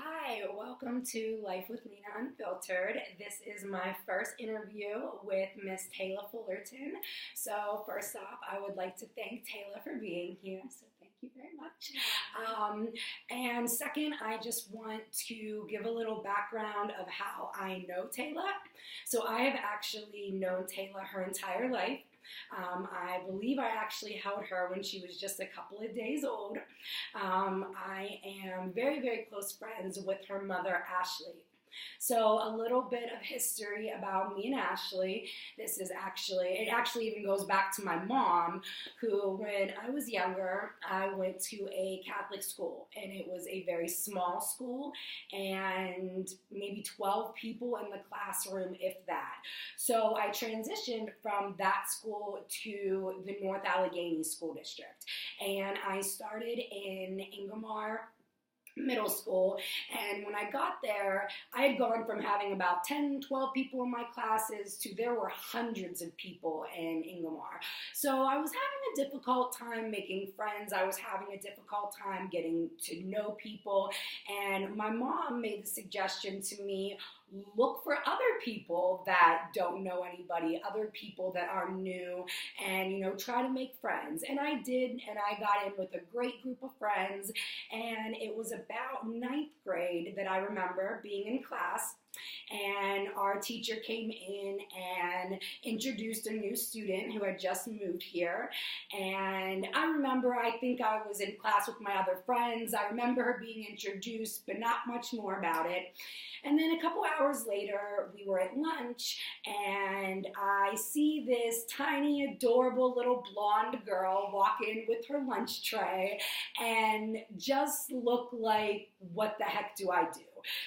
Hi, welcome to Life with Lena Unfiltered. This is my first interview with Miss Taylor Fullerton. So first off, I would like to thank Taylor for being here. So thank you very much. And second, I just want to give a little background of how I know Taylor. So I have actually known Taylor her entire life. I believe I actually held her when she was just a couple of days old. I am very, very close friends with her mother, Ashley. So a little bit of history about me and Ashley. It actually even goes back to my mom, who when I was younger, I went to a Catholic school, and it was a very small school, and maybe 12 people in the classroom, if that. So I transitioned from that school to the North Allegheny School District, and I started in Ingomar Middle School. And when I got there, I had gone from having about 10, 12 people in my classes to there were hundreds of people in Ingomar. So I was having a difficult time making friends. I was having a difficult time getting to know people. And my mom made the suggestion to me, look for other people that don't know anybody, other people that are new, and try to make friends. And I did, and I got in with a great group of friends. And it was about ninth grade that I remember being in class, and our teacher came in and introduced a new student who had just moved here. And I remember, I think I was in class with my other friends. I remember her being introduced, but not much more about it. And then a couple hours later, we were at lunch, and I see this tiny, adorable little blonde girl walk in with her lunch tray and just look like, what the heck do I do?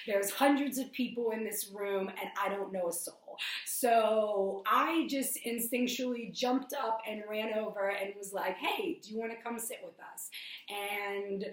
There's hundreds of people in this room, and I don't know a soul. So I just instinctually jumped up and ran over and was like, hey, do you want to come sit with us? And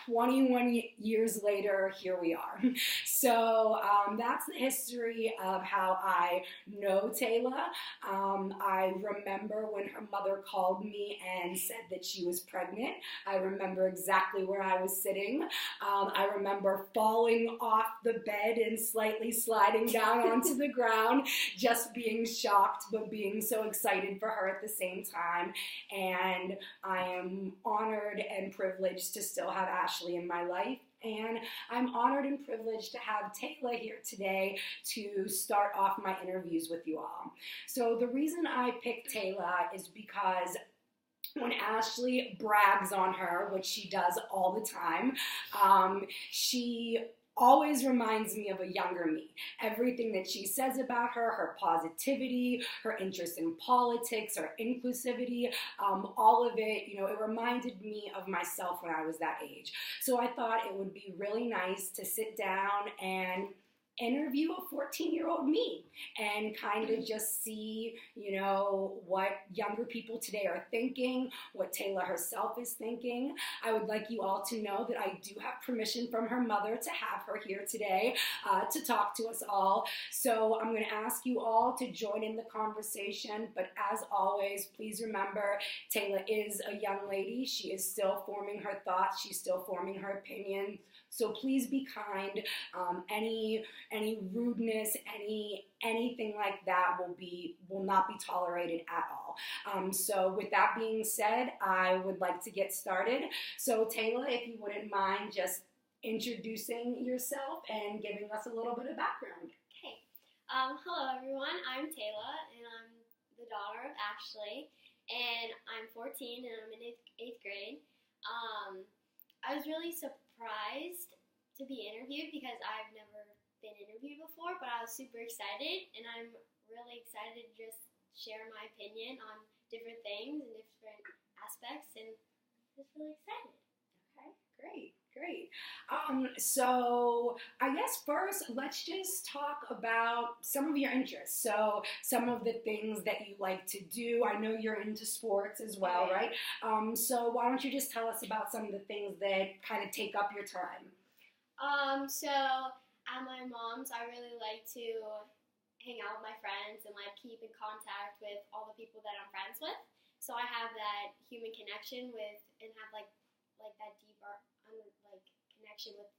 21 years later, here we are. So that's the history of how I know Taylor. I remember when her mother called me and said that she was pregnant. I remember exactly where I was sitting. I remember falling off the bed and slightly sliding down onto the ground, just being shocked, but being so excited for her at the same time. And I am honored and privileged to still have Ashley in my life, and I'm honored and privileged to have Taylor here today to start off my interviews with you all. So the reason I picked Taylor is because when Ashley brags on her, which she does all the time, she always reminds me of a younger me. Everything that she says about her, her positivity, her interest in politics, her inclusivity, all of it, it reminded me of myself when I was that age. So I thought it would be really nice to sit down and interview a 14-year-old me and kind of just see, what younger people today are thinking, what Taylor herself is thinking. I would like you all to know that I do have permission from her mother to have her here today to talk to us all. So I'm going to ask you all to join in the conversation, but as always, please remember, Taylor is a young lady. She is still forming her thoughts. She's still forming her opinion. So please be kind. Any rudeness, anything like that will not be tolerated at all. So with that being said, I would like to get started. So Taylor, if you wouldn't mind just introducing yourself and giving us a little bit of background. Okay. Hello everyone, I'm Taylor, and I'm the daughter of Ashley, and I'm 14 and I'm in 8th grade. I was really surprised to be interviewed because I've never been interviewed before, but I was super excited, and I'm really excited to just share my opinion on different things and different aspects, and just really excited. Okay, great. So I guess first, let's just talk about some of your interests. So some of the things that you like to do. I know you're into sports as well, right? So why don't you just tell us about some of the things that kind of take up your time? So at my mom's, I really like to hang out with my friends and keep in contact with all the people that I'm friends with. So I have that human connection with, and have that deep connection with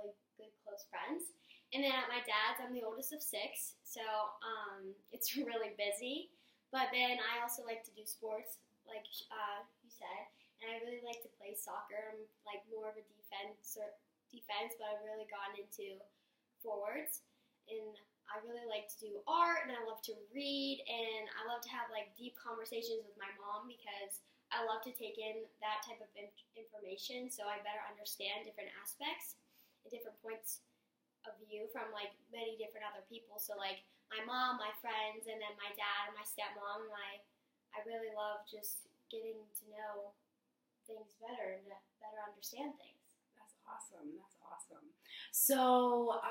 really good close friends. And then at my dad's, I'm the oldest of 6, so it's really busy. But then I also like to do sports, like you said, and I really like to play soccer. I'm like more of a defense, but I've really gotten into forwards. And I really like to do art, and I love to read, and I love to have like deep conversations with my mom because I love to take in that type of information so I better understand different aspects and different points of view from like many different other people. So like my mom, my friends, and then my dad and my stepmom, and I really love just getting to know things better and to better understand things. That's awesome. That's awesome. So,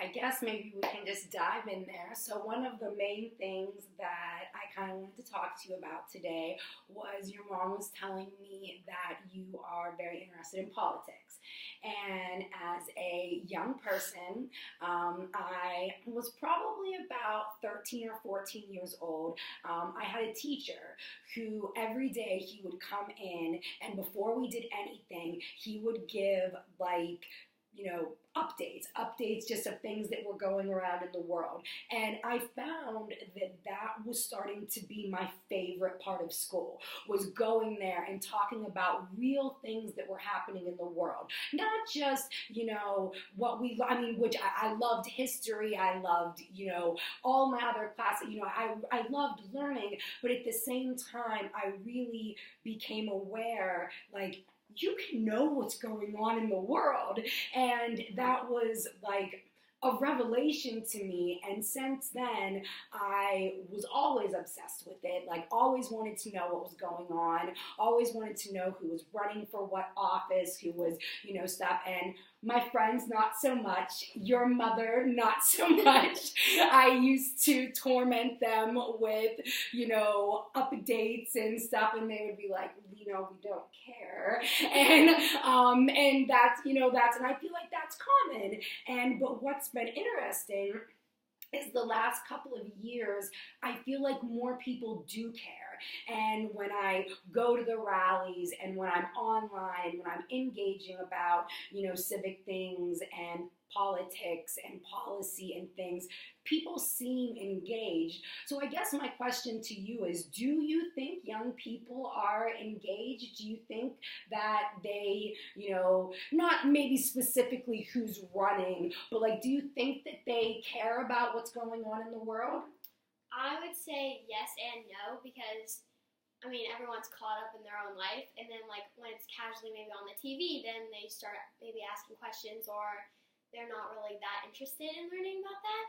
I guess maybe we can just dive in there. So one of the main things that I kind of wanted to talk to you about today was your mom was telling me that you are very interested in politics. And as a young person, I was probably about 13 or 14 years old. I had a teacher who every day he would come in, and before we did anything, he would give like, updates just of things that were going around in the world. And I found that was starting to be my favorite part of school, was going there and talking about real things that were happening in the world. Not just, which I loved history, I loved, all my other classes, I loved learning, but at the same time, I really became aware, like, you can know what's going on in the world. And that was like a revelation to me. And since then, I was always obsessed with it, like always wanted to know what was going on, always wanted to know who was running for what office, who was, stuff. And my friends, not so much. Your mother, not so much. I used to torment them with, updates and stuff, and they would be like, we don't care. And and I feel like that's common. But what's been interesting is the last couple of years, I feel like more people do care. And when I go to the rallies and when I'm online, when I'm engaging about, civic things and politics and policy and things, people seem engaged. So I guess my question to you is, do you think young people are engaged? Do you think that they, not maybe specifically who's running, but like, do you think that they care about what's going on in the world? I would say yes and no, because everyone's caught up in their own life, and then like when it's casually maybe on the TV, then they start maybe asking questions, or they're not really that interested in learning about that.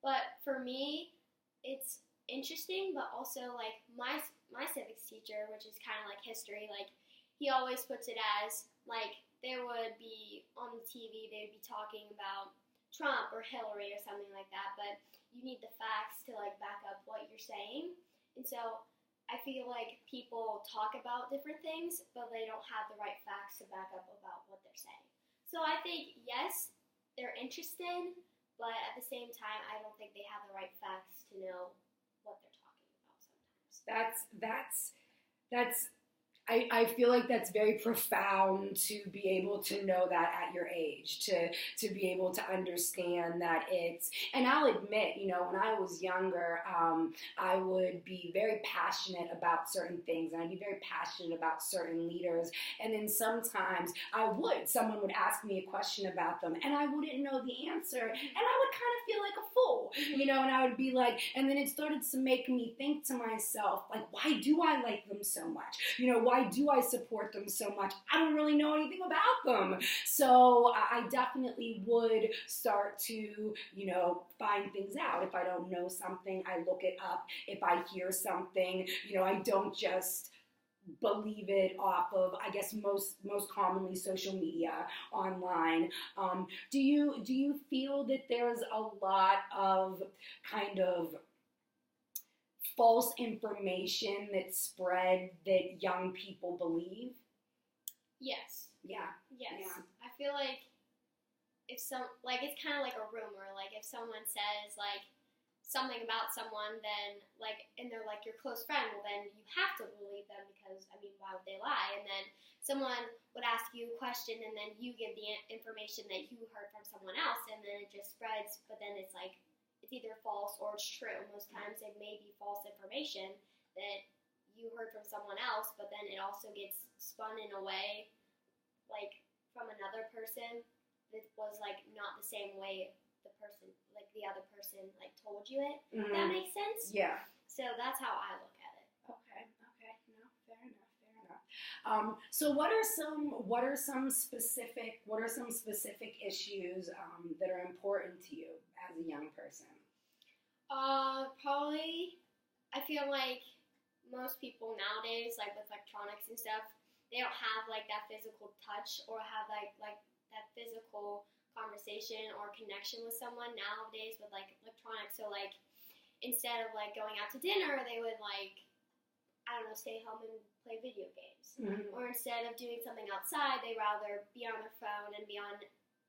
But for me, it's interesting, but also like my civics teacher, which is kind of like history, like he always puts it as like there would be on the TV, they'd be talking about Trump or Hillary or something like that, but you need the facts to like back up what you're saying. And so I feel like people talk about different things, but they don't have the right facts to back up about what they're saying. So I think yes, they're interested, but at the same time, I don't think they have the right facts to know what they're talking about sometimes. I feel like that's very profound to be able to know that at your age, to be able to understand that and I'll admit, when I was younger, I would be very passionate about certain things, and I'd be very passionate about certain leaders, and then sometimes someone would ask me a question about them, and I wouldn't know the answer, and I would kind of feel like a fool, and I would be like, and then it started to make me think to myself, like, why do I like them so much? Why do I support them so much? I don't really know anything about them. So I definitely would start to, find things out. If I don't know something, I look it up. If I hear something, I don't just believe it off of, I guess, most commonly social media, online. Do you feel that there's a lot of kind of false information that's spread that young people believe? Yes. Yeah. Yes. Yeah. I feel like it's kind of like a rumor. Like if someone says like something about someone, then like, and they're like your close friend, well then you have to believe them because why would they lie? And then someone would ask you a question and then you give the information that you heard from someone else, and then it just spreads, but then it's like, it's either false or it's true. Most times it may be false information that you heard from someone else, but then it also gets spun in a way, like, from another person that was, like, not the same way the person, like, the other person, like, told you it. Mm-hmm. That makes sense? Yeah. So that's how I look at it. Okay. No, fair enough. So what are some specific issues that are important to you as a young person? Probably, I feel like most people nowadays, like with electronics and stuff, they don't have like that physical touch or have like that physical conversation or connection with someone nowadays with like electronics. So like instead of like going out to dinner, they would like, I don't know, stay home and play video games. Mm-hmm. Or instead of doing something outside, they rather be on their phone and be on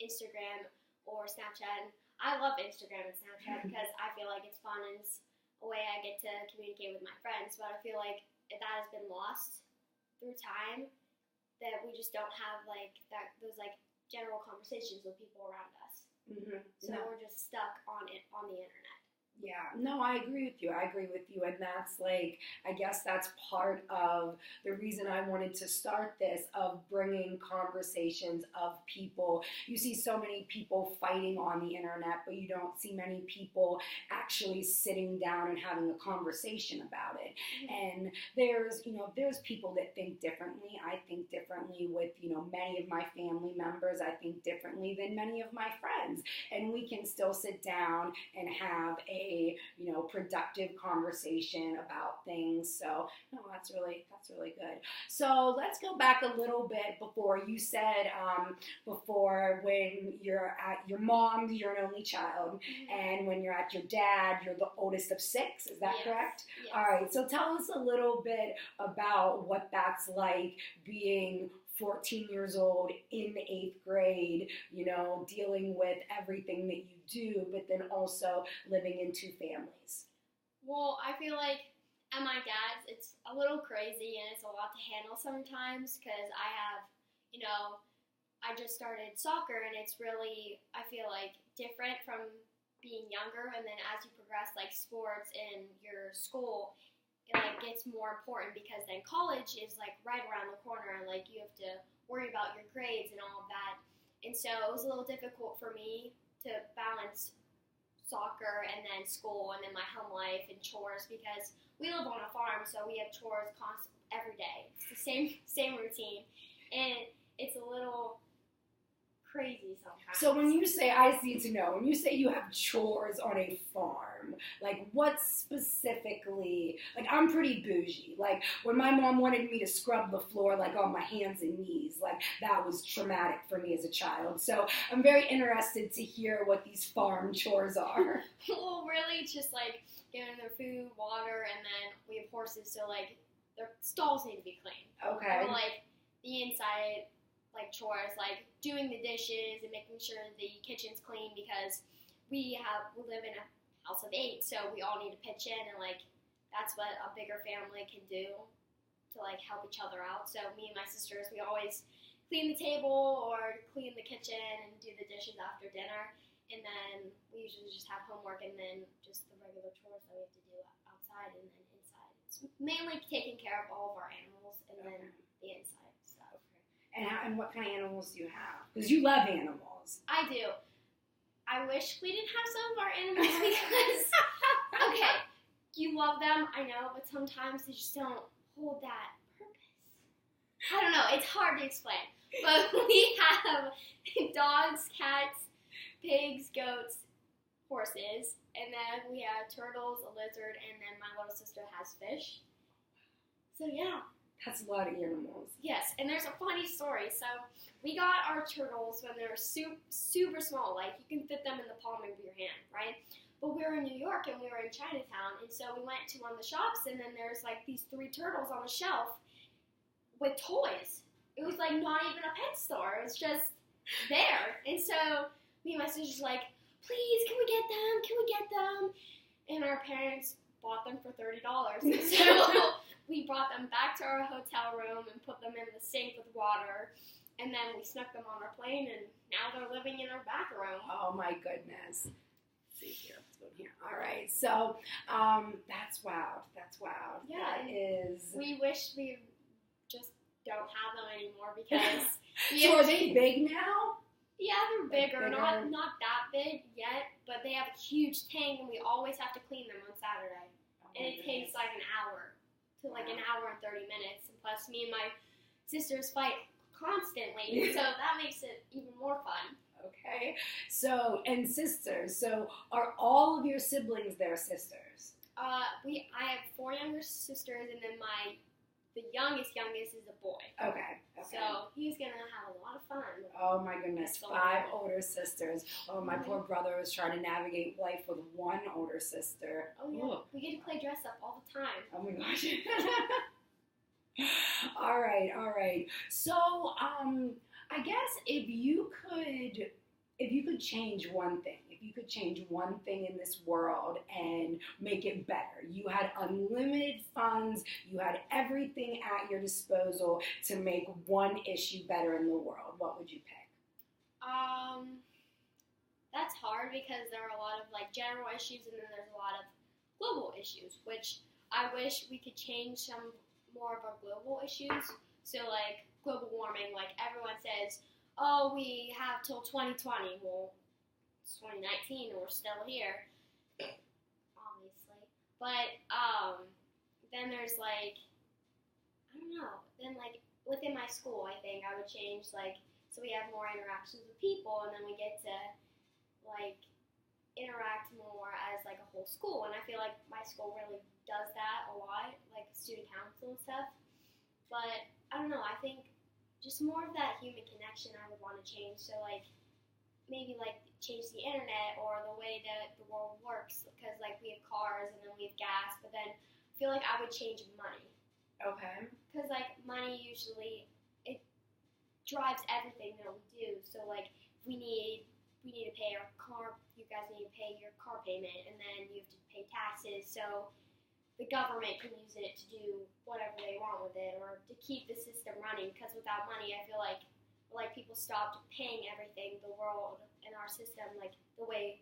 Instagram or Snapchat. And I love Instagram and Snapchat because I feel like it's fun and it's a way I get to communicate with my friends. But I feel like that has been lost through time, that we just don't have like that, those like general conversations with people around us. Mm-hmm. So we're just stuck on the internet. Yeah, no, I agree with you. And that's like, I guess that's part of the reason I wanted to start this, of bringing conversations of people. You see so many people fighting on the internet, but you don't see many people actually sitting down and having a conversation about it. Mm-hmm. And there's people that think differently. I think differently with, many of my family members. I think differently than many of my friends. And we can still sit down and have a productive conversation about things. So no, that's really good. So let's go back a little bit before you said before, when you're at your mom, you're an only child, mm-hmm. and when you're at your dad, you're the oldest of 6. Is that correct? Yes. All right. So tell us a little bit about what that's like, being 14 years old in the 8th grade, dealing with everything that you do, but then also living in 2 families. Well, I feel like at my dad's, it's a little crazy and it's a lot to handle sometimes because I have, I just started soccer and it's really, I feel like, different from being younger, and then as you progress, like sports in your school, it like gets more important because then college is like right around the corner and like you have to worry about your grades and all of that. And so it was a little difficult for me to balance soccer and then school and then my home life and chores because we live on a farm, so we have chores every day. It's the same routine, and it's a little crazy sometimes. So when you say, I need to know, when you say you have chores on a farm, like what specifically, like I'm pretty bougie. Like when my mom wanted me to scrub the floor like on my hands and knees, like that was traumatic for me as a child. So I'm very interested to hear what these farm chores are. Well, really it's just like giving their food, water, and then we have horses, so like their stalls need to be clean. Okay. Or like the inside, like chores, like doing the dishes and making sure the kitchen's clean because we live in a house of 8, so we all need to pitch in, and like that's what a bigger family can do to like help each other out. So me and my sisters, we always clean the table or clean the kitchen and do the dishes after dinner, and then we usually just have homework and then just the regular chores that we have to do outside and then inside. It's mainly taking care of all of our animals and then the inside stuff. And what kind of animals do you have? Because you love animals. I do. I wish we didn't have some of our animals because, okay, you love them, I know, but sometimes they just don't hold that purpose. I don't know, it's hard to explain. But we have dogs, cats, pigs, goats, horses, and then we have turtles, a lizard, and then my little sister has fish. So yeah. That's a lot of animals. Yes, and there's a funny story. So we got our turtles when they were super small. Like, you can fit them in the palm of your hand, right? But we were in New York, and we were in Chinatown, and so we went to one of the shops, and then there's, like, these 3 turtles on the shelf with toys. It was, like, not even a pet store. It was just there. And so me and my sister's like, please, can we get them? Can we get them? And our parents bought them for $30. And so we brought them back to our hotel room and put them in the sink with water, and then we snuck them on our plane, and now they're living in our bathroom. Oh my goodness. Let's see here. Let's go here. All right. So that's wild. That's wild. Yeah, That is. We wish we just don't have them anymore because. So are they big now? Yeah, they're bigger. Bigger. Not that big yet, but they have a huge tank, and we always have to clean them on Saturday. Oh, And it takes like an hour to like an hour and 30 minutes. And plus, me and my sisters fight constantly, so that makes it even more fun. Okay. So, and sisters. So, are all of your siblings their sisters? I have 4 younger sisters, and then the youngest is a boy. Okay. So he's gonna have a lot of fun. Oh my goodness, 5 older sisters. Oh, my poor brother was trying to navigate life with 1 older sister. Oh yeah, Ooh. we get to play dress up all the time. Oh my gosh. All right. So, I guess if you could change one thing, if you could change one thing in this world and make it better, you had unlimited funds, you had everything at your disposal to make one issue better in the world, what would you pick? That's hard because there are a lot of like general issues, and then there's a lot of global issues, which I wish we could change some more of our global issues. So like global warming, like everyone says, oh, we have till 2020. Well, it's 2019 and we're still here, obviously. But then there's like, I don't know. Then like within my school, I think I would change like so we have more interactions with people, and then we get to like interact more as like a whole school. And I feel like my school really does that a lot, like student council and stuff. But I don't know. I think just more of that human connection I would want to change. So like maybe like change the internet or the way that the world works, because like we have cars and then we have gas, but then I feel like I would change money. Okay. Because like money usually it drives everything that we do. So like we need to pay our car, you guys need to pay your car payment, and then you have to pay taxes. So the government can use it to do whatever they want with it, or to keep the system running. Because without money, I feel like people stopped paying everything. The world and our system, like the way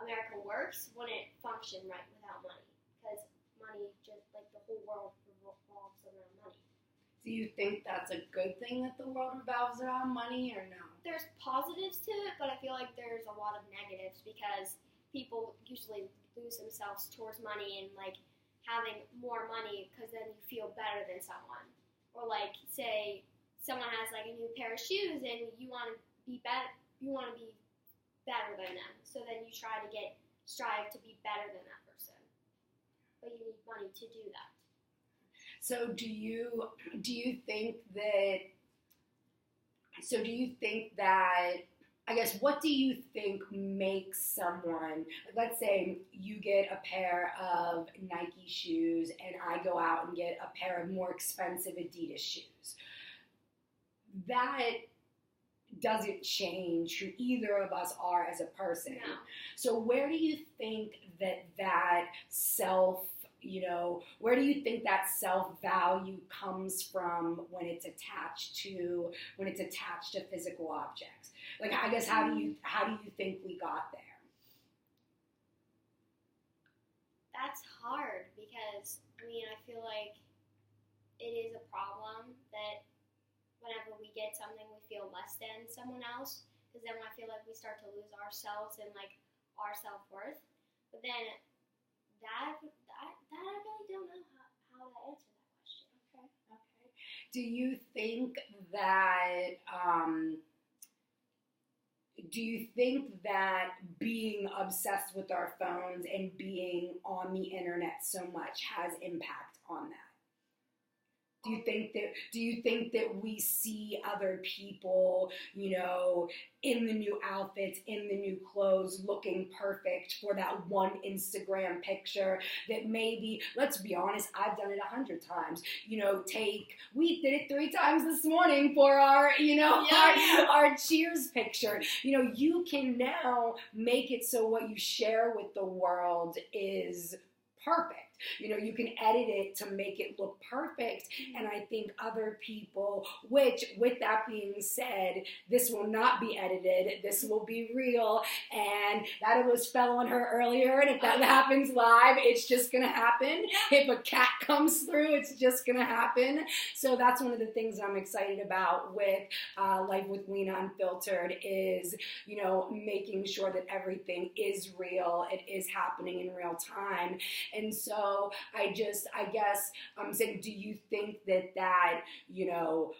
America works, wouldn't function right without money. Because money, just like the whole world revolves around money. Do you think that's a good thing that the world revolves around money, or no? There's positives to it, but I feel like there's a lot of negatives because people usually lose themselves towards money and like having more money because then you feel better than someone. Or like say someone has like a new pair of shoes and you want to be better than them. So then you strive to be better than that person. But you need money to do that. So do you think that I guess, what do you think makes someone, let's say you get a pair of Nike shoes and I go out and get a pair of more expensive Adidas shoes. That doesn't change who either of us are as a person. No. So where do you think that where do you think that self-value comes from when it's attached to physical objects? Like, I guess, how do you think we got there? That's hard because, I feel like it is a problem that whenever we get something, we feel less than someone else. Because then I feel like we start to lose ourselves and, like, our self-worth. But then that I really don't know how to answer that question. Okay. Do you think that being obsessed with our phones and being on the internet so much has impact on that? Do you think that we see other people, in the new outfits, in the new clothes, looking perfect for that one Instagram picture that maybe, let's be honest, I've done it 100 times. We did it 3 times this morning for our, our cheers picture. You can now make it so what you share with the world is perfect. You know, you can edit it to make it look perfect. And I think other people, which with that being said, this will not be edited. This will be real. And that almost fell on her earlier. And if that happens live, it's just going to happen. If a cat comes through, it's just going to happen. So that's one of the things I'm excited about with Life with Lena Unfiltered is, you know, making sure that everything is real. It is happening in real time. And so I guess I'm saying, do you think that, you know,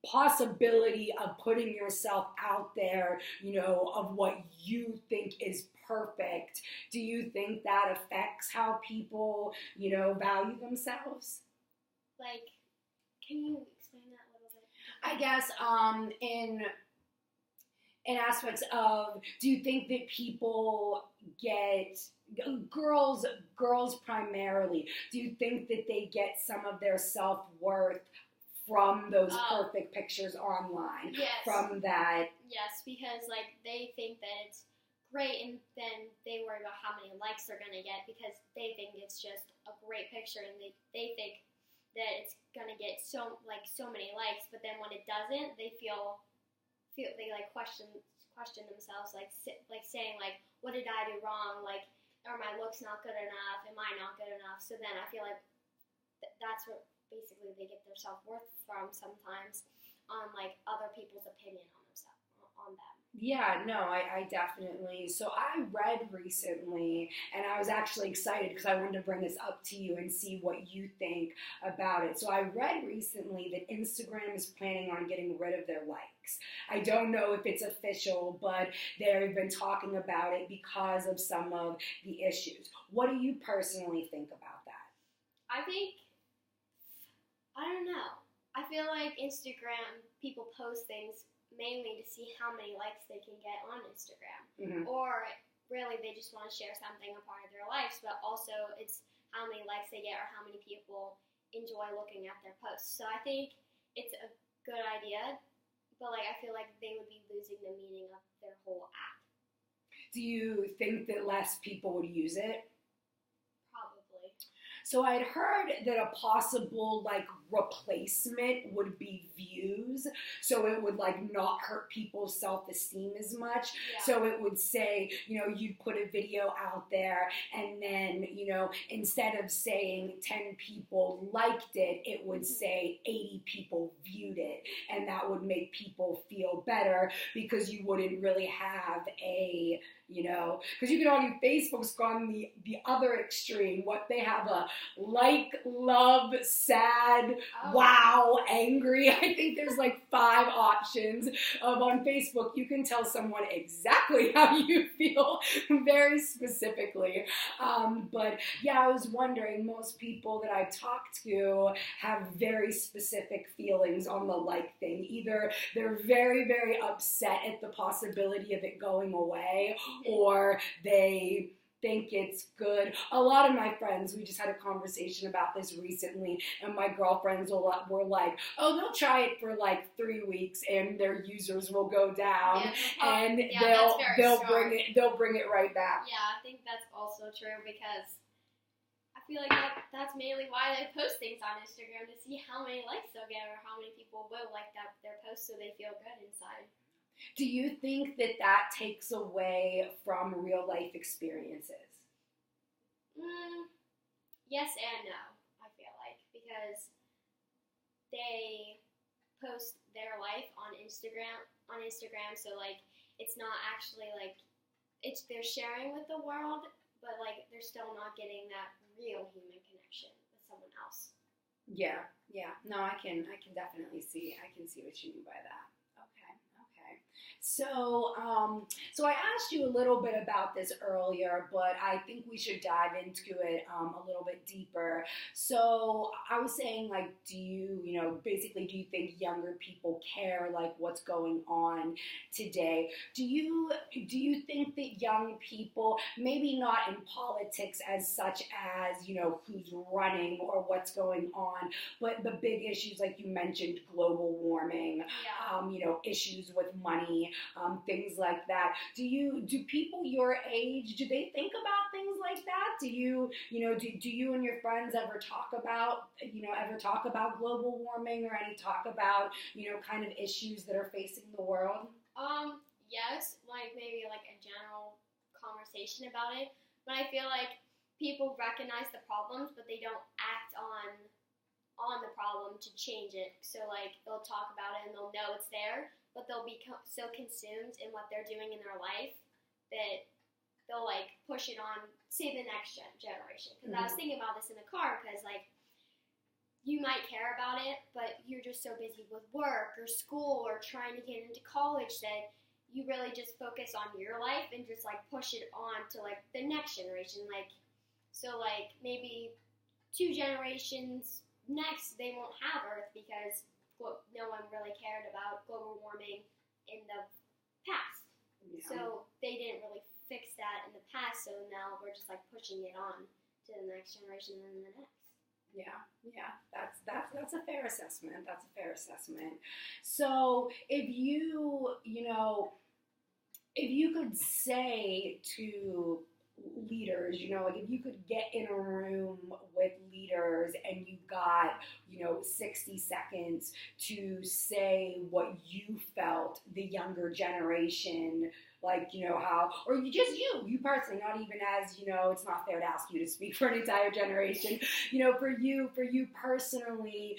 possibility of putting yourself out there, you know, of what you think is perfect, do you think that affects how people, you know, value themselves? Like, can you explain that a little bit? I guess in aspects of, do you think that people get, girls primarily, do you think that they get some of their self-worth from those perfect pictures online? Yes. From that? Yes, because like they think that it's great, and then they worry about how many likes they're gonna get because they think it's just a great picture, and they think that it's gonna get so many likes, but then when it doesn't, they feel they like question themselves, like saying like, what did I do wrong? Like, are my looks not good enough? Am I not good enough? So then I feel like that's what basically they get their self-worth from sometimes, on like other people's opinion on them. Yeah, no, I definitely. So I read recently, and I was actually excited because I wanted to bring this up to you and see what you think about it. So I read recently that Instagram is planning on getting rid of their likes. I don't know if it's official, but they've been talking about it because of some of the issues. What do you personally think about that? I don't know. I feel like Instagram, people post things mainly to see how many likes they can get on Instagram. Mm-hmm. Or really they just want to share something, a part of their lives, but also it's how many likes they get or how many people enjoy looking at their posts. So I think it's a good idea, but like I feel like they would be losing the meaning of their whole app. Do you think that less people would use it? Probably. So I'd heard that a possible like replacement would be views, so it would like not hurt people's self-esteem as much. Yeah. So it would say, you know, you'd put a video out there, and then, you know, instead of saying 10 people liked it, it would say 80 people viewed it, and that would make people feel better because you wouldn't really have a, you know, because you could argue Facebook's gone the other extreme. What they have a like, love, sad, wow, angry. I think there's like 5 options on Facebook. You can tell someone exactly how you feel very specifically. But yeah, I was wondering, most people that I've talked to have very specific feelings on the like thing. Either they're very, very upset at the possibility of it going away, or they think it's good. A lot of my friends, we just had a conversation about this recently, and my girlfriends were like, oh, they'll try it for like 3 weeks and their users will go down, and they'll bring it right back. Yeah, I think that's also true, because I feel like that's mainly why they post things on Instagram, to see how many likes they'll get or how many people will like their post, so they feel good inside. Do you think that takes away from real life experiences? Yes and no, I feel like, because they post their life on Instagram, so like it's not actually like they're sharing with the world, but like they're still not getting that real human connection with someone else. Yeah. No, I can definitely see. I can see what you mean by that. Okay. So I asked you a little bit about this earlier, but I think we should dive into it a little bit deeper. So I was saying, like, do you think younger people care, like, what's going on today? Do you think that young people, maybe not in politics as such as, you know, who's running or what's going on, but the big issues like you mentioned, global warming, you know, issues with money, things like that. Do people your age, do they think about things like that? Do you and your friends ever talk about global warming or any talk about, kind of issues that are facing the world? Yes, like maybe like a general conversation about it, but I feel like people recognize the problems, but they don't act on the problem to change it. So like they'll talk about it and they'll know it's there, but they'll be so consumed in what they're doing in their life that they'll like push it on, say, the next generation. Because I was thinking about this in the car, because like you might care about it, but you're just so busy with work or school or trying to get into college that you really just focus on your life and just like push it on to like the next generation. Like, so like maybe 2 generations next, they won't have Earth because no one really cared about global warming in the past. Yeah. So they didn't really fix that in the past, so now we're just like pushing it on to the next generation and the next. Yeah, that's a fair assessment. That's a fair assessment. So if you could say to leaders, like if you could get in a room with leaders and you got, 60 seconds to say what you felt the younger generation, like, how, or you personally, not even as, it's not fair to ask you to speak for an entire generation, for you personally,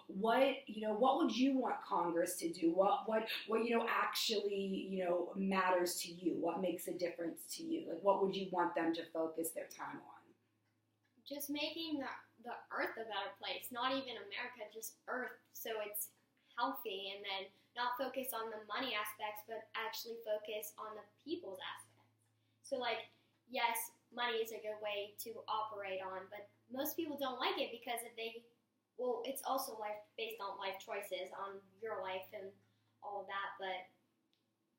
what would you want Congress to do? What actually, matters to you? What makes a difference to you? Like, what would you want them to focus their time on? Just making the Earth a better place, not even America, just Earth, so it's healthy, and then not focus on the money aspects, but actually focus on the people's aspects. So like, yes, money is a good way to operate on, but most people don't like it because it's also based on life choices, on your life and all of that, but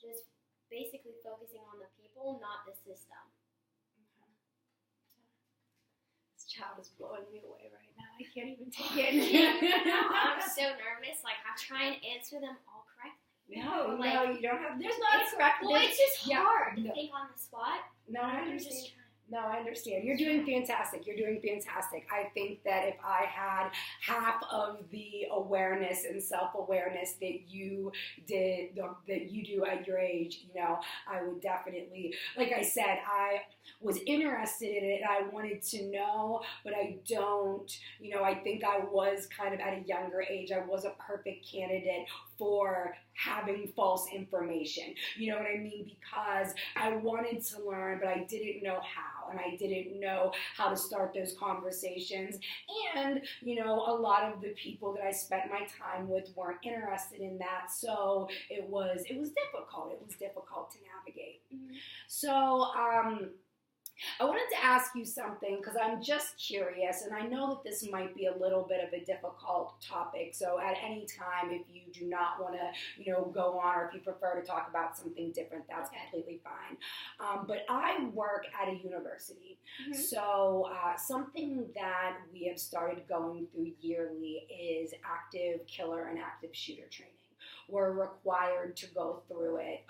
just basically focusing on the people, not the system. This child is blowing me away right now. I can't even take it. I'm so nervous. Like, I'm trying to answer them all correctly. No, you don't have. There's not a correct. Well, it's just hard to think on the spot. No, I understand. I understand. You're doing fantastic. I think that if I had half of the awareness and self-awareness that you do at your age, I would definitely, like I said, I was interested in it and I wanted to know, but I don't, I think I was kind of at a younger age. I was a perfect candidate for having false information. You know what I mean? Because I wanted to learn, but I didn't know how, and I didn't know how to start those conversations. And, a lot of the people that I spent my time with weren't interested in that, so it was difficult. It was difficult to navigate. Mm-hmm. So, I wanted to ask you something because I'm just curious, and I know that this might be a little bit of a difficult topic, so at any time, if you do not want to, go on, or if you prefer to talk about something different, that's completely fine. But I work at a university, so something that we have started going through yearly is active killer and active shooter training. We're required to go through it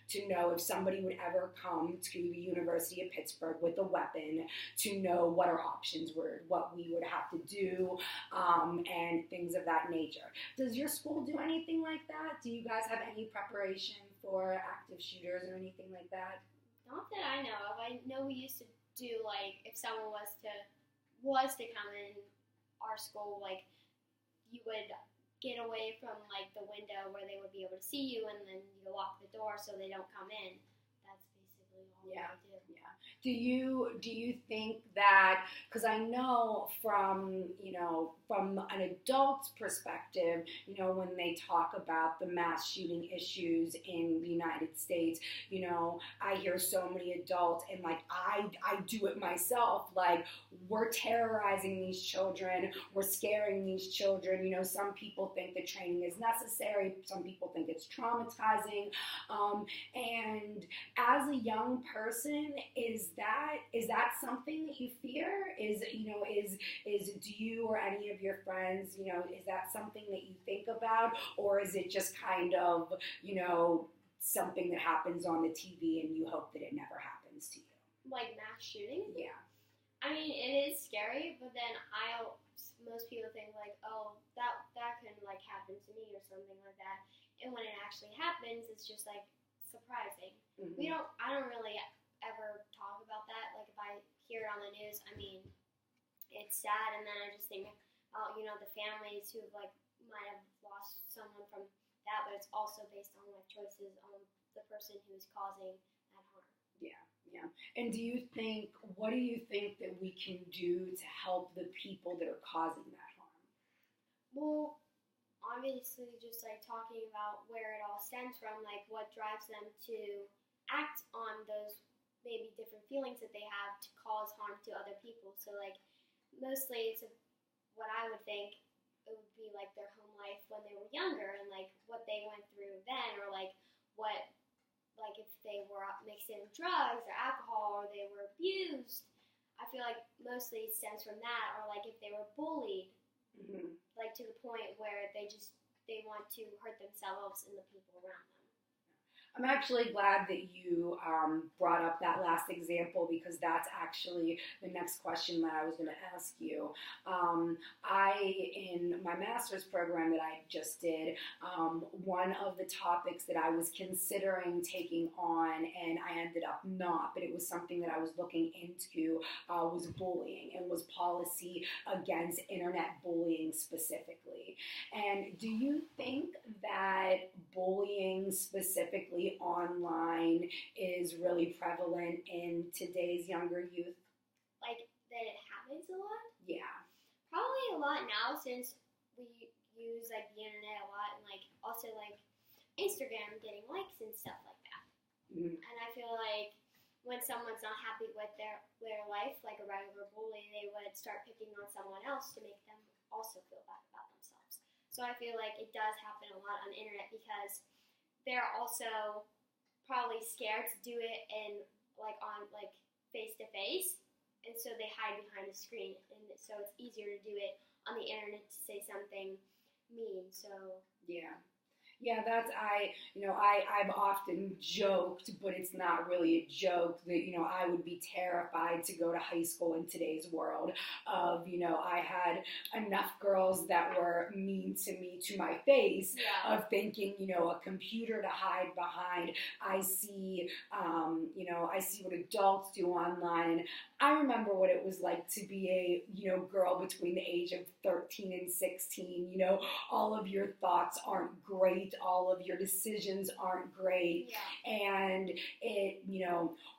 to know if somebody would ever come to the University of Pittsburgh with a weapon, to know what our options were, what we would have to do, and things of that nature. Does your school do anything like that? Do you guys have any preparation for active shooters or anything like that? Not that I know of. I know we used to do, like, if someone was to come in our school, like, you would get away from, like, the window where they would be able to see you, and then you lock the door so they don't come in. That's basically all we do. Yeah. Do you think that, because I know from an adult's perspective, when they talk about the mass shooting issues in the United States, I hear so many adults, and like I do it myself, like, we're terrorizing these children, we're scaring these children. Some people think the training is necessary, some people think it's traumatizing, and as a young young person, is that something that you fear? Do you or any of your friends, is that something that you think about, or is it just kind of, something that happens on the TV and you hope that it never happens to you? Like mass shooting? Yeah. I mean, it is scary, but then most people think like, oh, that can like happen to me or something like that. And when it actually happens, it's just like surprising. Mm-hmm. I don't really ever talk about that. Like if I hear it on the news, I mean, it's sad, and then I just think about the families who like might have lost someone from that, but it's also based on life choices on the person who's causing that harm. Yeah. Yeah. And what do you think that we can do to help the people that are causing that harm? Well, obviously just like talking about where it all stems from, like what drives them to act on those maybe different feelings that they have to cause harm to other people. So like mostly what I would think it would be like their home life when they were younger and like what they went through then, or like if they were mixed in with drugs or alcohol, or they were abused. I feel like mostly it stems from that, or like if they were bullied, like to the point where they want to hurt themselves and the people around them. I'm actually glad that you brought up that last example, because that's actually the next question that I was going to ask you. In my master's program that I just did, one of the topics that I was considering taking on, and I ended up not, but it was something that I was looking into, was bullying, and was policy against internet bullying specifically. And do you think that bullying specifically online is really prevalent in today's younger youth? Like that it happens a lot? Yeah. Probably a lot now, since we use like the internet a lot, and like also like Instagram getting likes and stuff like that. Mm-hmm. And I feel like when someone's not happy with their life, like a regular bully, they would start picking on someone else to make them also feel bad about themselves. So I feel like it does happen a lot on the internet, because they're also probably scared to do it and like on like face to face, and so they hide behind a screen, and so it's easier to do it on the internet to say something mean. So yeah. Yeah, I've often joked, but it's not really a joke, that, I would be terrified to go to high school in today's world of, I had enough girls that were mean to me to my face, of thinking, a computer to hide behind. I see what adults do online. And I remember what it was like to be a, girl between the age of 13 and 16. All of your thoughts aren't great. All of your decisions aren't great. Yeah. And it,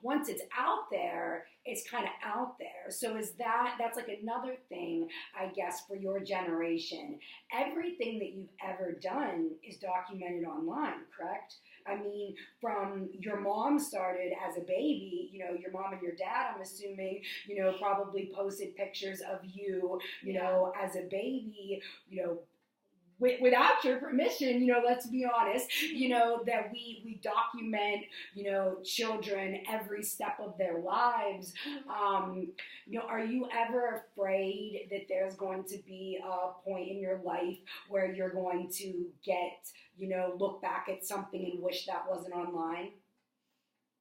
once it's out there, it's kind of out there. So that's like another thing, I guess, for your generation. Everything that you've ever done is documented online, correct? I mean, from your mom started as a baby, your mom and your dad, I'm assuming, probably posted pictures of you, as a baby, without your permission, let's be honest, that we document, children every step of their lives. Are you ever afraid that there's going to be a point in your life where you're going to get, look back at something and wish that wasn't online?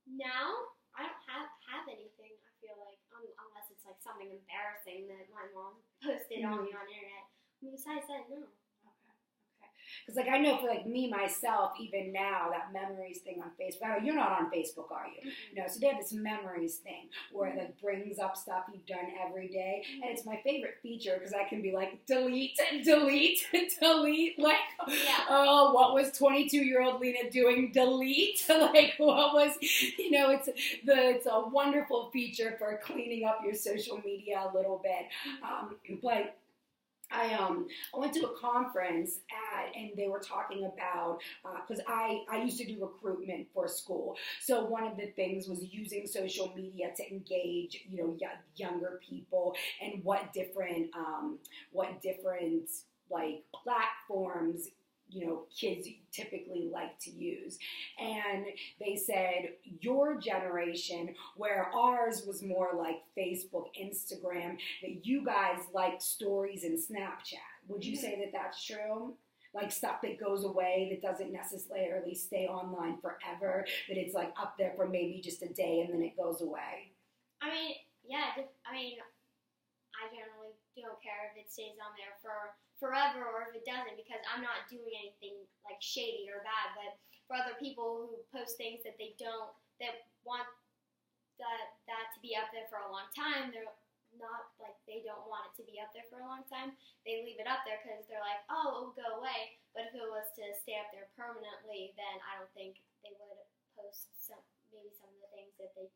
Now, I don't have anything, I feel like, unless it's like something embarrassing that my mom posted on me on the internet. Besides that, no. Because, I know for, me, myself, even now, that memories thing on Facebook, I know you're not on Facebook, are you? Mm-hmm. So they have this memories thing where it, brings up stuff you've done every day. Mm-hmm. And it's my favorite feature, because I can be like, delete, delete, delete. What was 22-year-old Lena doing? Delete. What was, it's a wonderful feature for cleaning up your social media a little bit. But I went to a conference and they were talking about, because I used to do recruitment for school. So one of the things was using social media to engage, younger people, and what different platforms kids typically like to use. And they said your generation, where ours was more like Facebook, Instagram, that you guys like stories and Snapchat. Would you say that that's true? Like stuff that goes away, that doesn't necessarily stay online forever, that it's like up there for maybe just a day and then it goes away? I mean, yeah, I generally don't care if it stays on there for forever or if it doesn't, because I'm not doing anything like shady or bad. But for other people who post things that want that to be up there for a long time, they're not like, they don't want it to be up there for a long time. They leave it up there because they're like, oh, it'll go away. But if it was to stay up there permanently, then I don't think they would post some of the things that they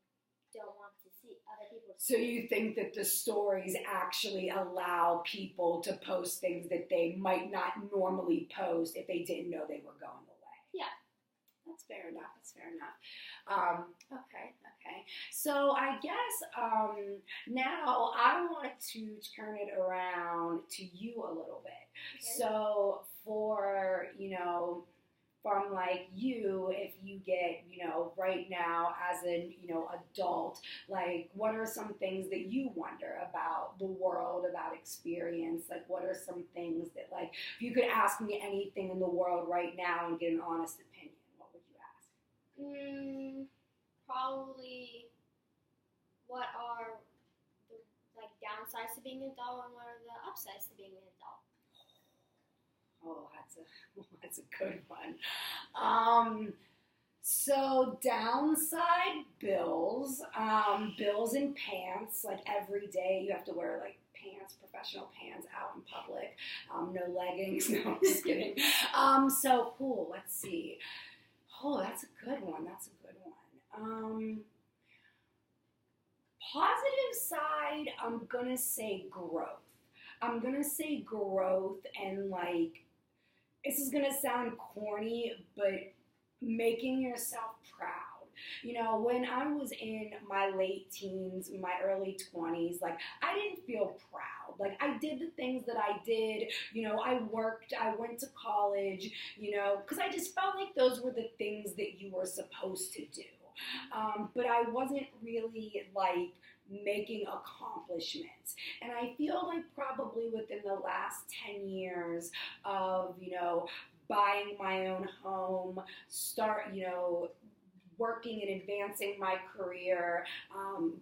don't want to see other people to see. So you think that the stories actually allow people to post things that they might not normally post if they didn't know they were going away? Yeah. That's fair enough. Okay. So I guess now I want to turn it around to you a little bit. Okay. So for, from like you, if you get, right now as an, adult, like what are some things that you wonder about the world, about experience? Like what are some things that, like, if you could ask me anything in the world right now and get an honest opinion, what would you ask? Probably what are the downsides to being an adult and what are the upsides to being an adult? Oh, that's a good one. So downside, bills and pants. Like every day you have to wear like pants, professional pants out in public. No leggings. No, I'm just kidding. So cool. Let's see. Oh, that's a good one. Positive side, I'm gonna say growth. And like, this is gonna sound corny, but making yourself proud. When I was in my late teens, my early 20s, like I didn't feel proud. Like I did the things that I did, I worked, I went to college, because I just felt like those were the things that you were supposed to do. But I wasn't really like making accomplishments. And I feel like probably within the last 10 years of, buying my own home, working and advancing my career,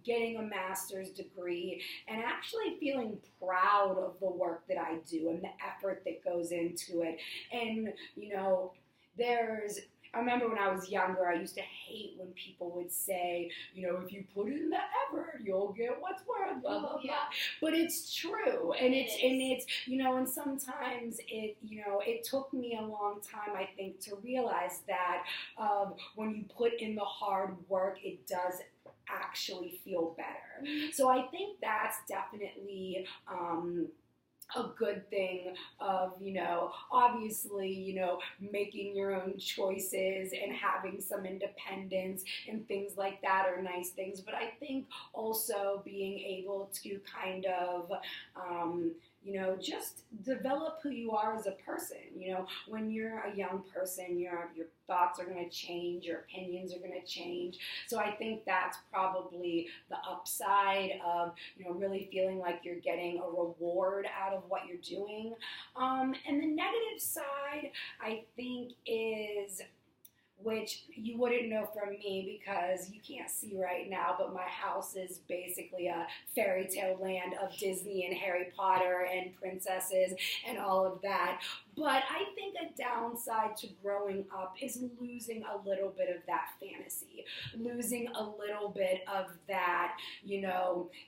getting a master's degree, and actually feeling proud of the work that I do and the effort that goes into it. And, I remember when I was younger, I used to hate when people would say, if you put in the effort, you'll get what's worth, blah, blah, blah. But it's true. And and sometimes it took me a long time, I think, to realize that when you put in the hard work, it does actually feel better. So I think that's definitely a good thing of, obviously, making your own choices and having some independence and things like that are nice things. But I think also being able to kind of, just develop who you are as a person. When you're a young person, your thoughts are going to change, your opinions are going to change. So I think that's probably the upside of, really feeling like you're getting a reward out of what you're doing. And the negative side, I think, is, which you wouldn't know from me because you can't see right now, but my house is basically a fairy tale land of Disney and Harry Potter and princesses and all of that. But I think a downside to growing up is losing a little bit of that fantasy, losing a little bit of that,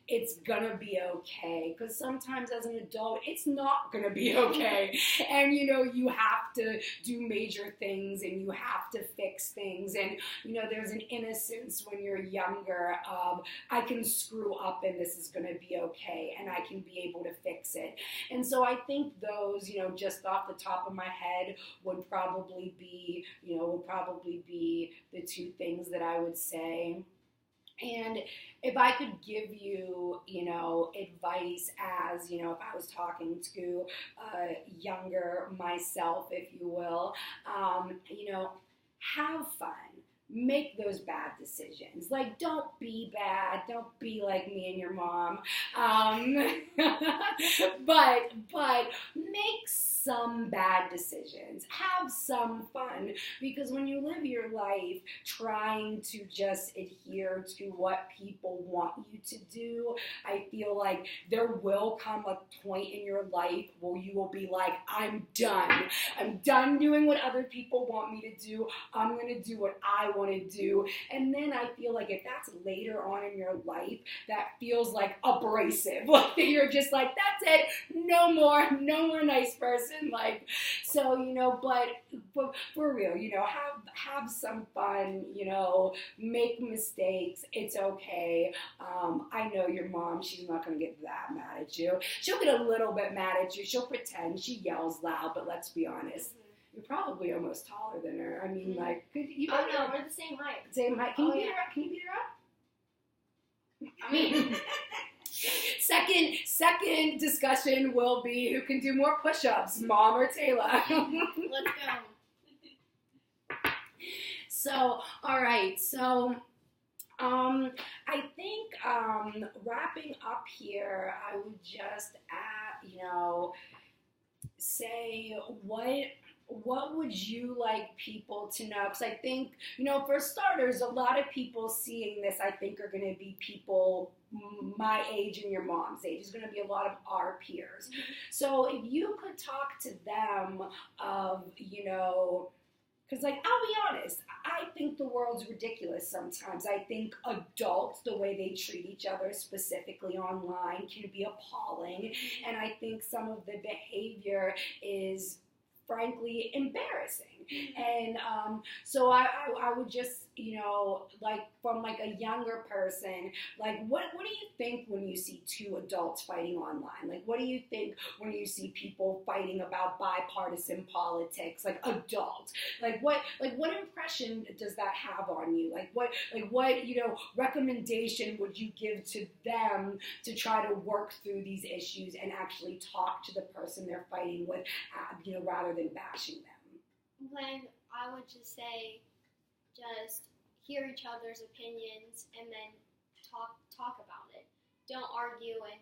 it's gonna be okay. Because sometimes as an adult, it's not gonna be okay. And, you have to do major things and you have to fix things. And, there's an innocence when you're younger of, I can screw up and this is gonna be okay and I can be able to fix it. And so I think those, just off the top of my head would probably be the two things that I would say. And if I could give you, advice as, if I was talking to younger myself, if you will, have fun. Make those bad decisions. Like, don't be bad. Don't be like me and your mom. But make some bad decisions. Have some fun, because when you live your life trying to just adhere to what people want you to do, I feel like there will come a point in your life where you will be like, I'm done. I'm done doing what other people want me to do. I'm going to do what I want to do. And then I feel like if that's later on in your life, that feels like abrasive. Like you're just like, that's it. No more nice person. Like, so, but for real, have some fun, make mistakes. It's okay. I know your mom, she's not going to get that mad at you. She'll get a little bit mad at you. She'll pretend. She yells loud, but let's be honest. You're probably almost taller than her. I mean, like, could you? Oh no, we're the same height. Same height. Can you beat her up? Can you beat her up? I mean, second discussion will be who can do more push-ups, Mom or Taylor. Let's go. So, all right. So, I think wrapping up here, I would just say what would you like people to know? Because I think, for starters, a lot of people seeing this, I think, are going to be people my age and your mom's age. Is going to be a lot of our peers. So if you could talk to them of, because, like, I'll be honest, I think the world's ridiculous sometimes. I think adults, the way they treat each other, specifically online, can be appalling. And I think some of the behavior is, frankly, embarrassing. And so I would just, like, from like a younger person, like, what do you think when you see two adults fighting online? Like, what do you think when you see people fighting about bipartisan politics, like adults? Like what impression does that have on you? Like what recommendation would you give to them to try to work through these issues and actually talk to the person they're fighting with, rather than bashing them? When I would just say, just hear each other's opinions and then talk about it. Don't argue, and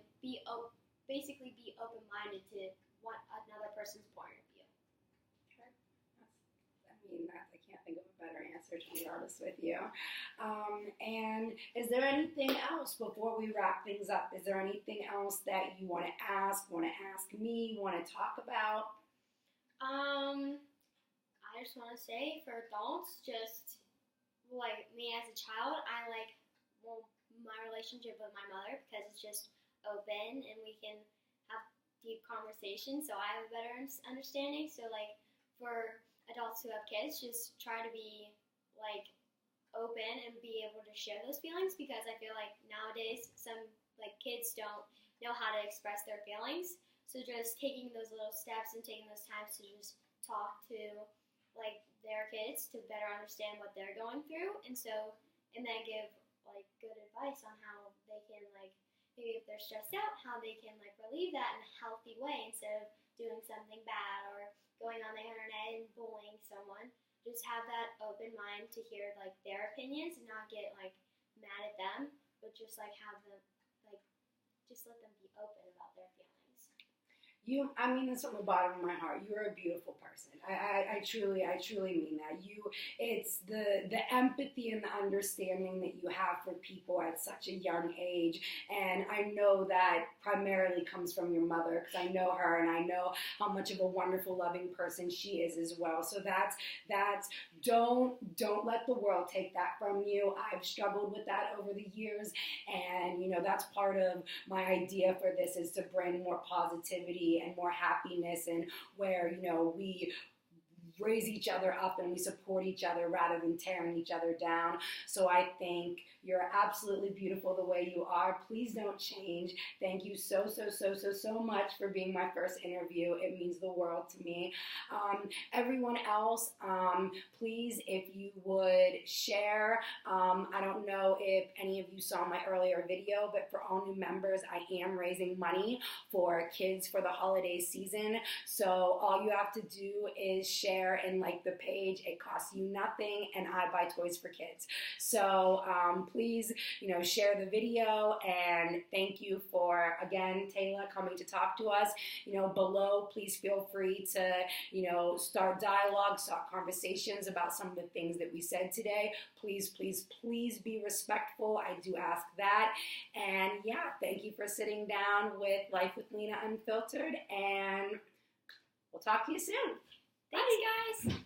basically be open-minded to another person's point of view. Okay. I can't think of a better answer, to be honest with you. And is there anything else before we wrap things up? Is there anything else that you want to ask me, want to talk about? I just want to say, for adults, just like me as a child, I like my relationship with my mother because it's just open and we can have deep conversations, so I have a better understanding. So, like, for adults who have kids, just try to be like open and be able to share those feelings, because I feel like nowadays some like kids don't know how to express their feelings. So just taking those little steps and taking those times to just talk to like their kids to better understand what they're going through, and then give like good advice on how they can, like, maybe if they're stressed out, how they can like relieve that in a healthy way instead of doing something bad or going on the internet and bullying someone. Just have that open mind to hear like their opinions and not get like mad at them, but just like have them like just let them be open about their feelings. I mean this from the bottom of my heart. You're a beautiful person. I truly mean that. It's the empathy and the understanding that you have for people at such a young age. And I know that primarily comes from your mother, because I know her and I know how much of a wonderful, loving person she is as well. So that's don't let the world take that from you. I've struggled with that over the years, and that's part of my idea for this, is to bring more positivity and more happiness, and where we raise each other up and we support each other rather than tearing each other down. So I think you're absolutely beautiful the way you are. Please don't change. Thank you so much for being my first interview. It means the world to me. Everyone else, please, if you would share. I don't know if any of you saw my earlier video, but for all new members, I am raising money for kids for the holiday season. So all you have to do is share and like the page. It costs you nothing, and I buy toys for kids. So please, share the video, and thank you for, again, Taylor, coming to talk to us. Below, please feel free to, start dialogue, start conversations about some of the things that we said today. Please be respectful. I do ask that. And yeah, thank you for sitting down with Life with Lena Unfiltered, and we'll talk to you soon. Thanks, guys.